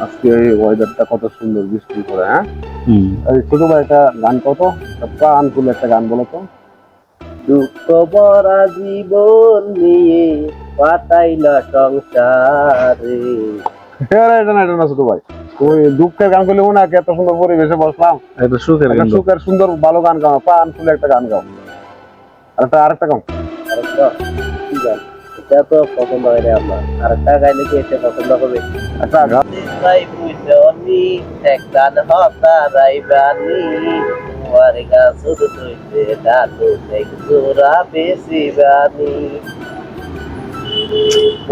আজকে এই ওয়েদারটা কত সুন্দর, বৃষ্টি করে। হ্যাঁ, এই ছোট ভাই একটা গান কত প্রাণ খুলে একটা গান বলো তো। দুঃখ ভরা জীবন নিয়ে পাতাইলা সংসারে। এটা না, এটা না ছোট ভাই, ওই দুঃখের গান করলে মনে হয় এত সুন্দর পরিবেশে বসলাম, এটা সুখের একটা গান। সুখের সুন্দর ভালো গান গাও, প্রাণ খুলে একটা গান গাও, আরেকটা গাও। আরেকটা কি গান? এটা তো পছন্দ হয় না আমার। আরেকটা গাইলে কি এটা পছন্দ হবে? একটা গান। তাই বুঝনি এক গান হতারাই বানি তোমার গাছ ধুইতে ডালু এক জোড়া বেশি বানি।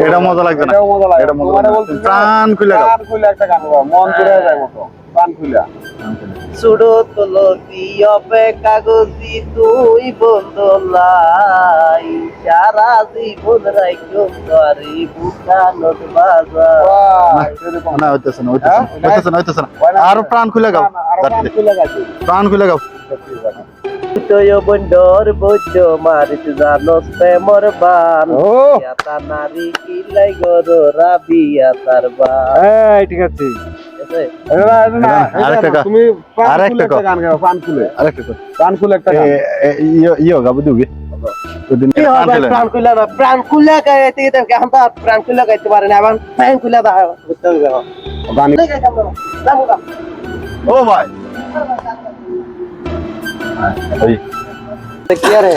এটা মজা লাগবে না, এটাও মজা লাগে। এটা মজা তোমারে লাগবে না। বলছি যে প্রাণ খুলে গাও। প্রাণ খুলে একটা গান গাও, মন জুড়ে যায় মতো, প্রাণ খুলে। ছোড়ো তুলসী অপেক্ষা গজি তুই বন্ধু নাই সারা জীবন রাইখো তারি বুকানোর বাজার। না হইতেছে না, হইতেছে না। আরো প্রাণ খুলে গাও, প্রাণ খুলে গাইছি। প্রাণ খুলে গাও। তুই বন্ধর বৈদ্য মারিত জানোস প্রেমর বান ও ইয়াতা নারী কিলাই গরো রাবিয়া তার বান। এই ঠিক আছে, ঠিক আছে? এটা না, আরেকটা গান। তুমি প্রাণ আরেকটা খুলে একটা গান গাও, প্রাণ খুলে, আরেকটা কর। প্রাণ খুলে একটা গান। ইয়ে গাবো দিবি ওদিন কি হবে প্রাণ খুলে না? প্রাণ খুলে গাইতে গেতে এখন তো আর প্রাণ খুলে গাইতে পারে না, এখন প্রাণ খুলে দা বুঝতে হবে এখন। গান ও ভাই কি আরে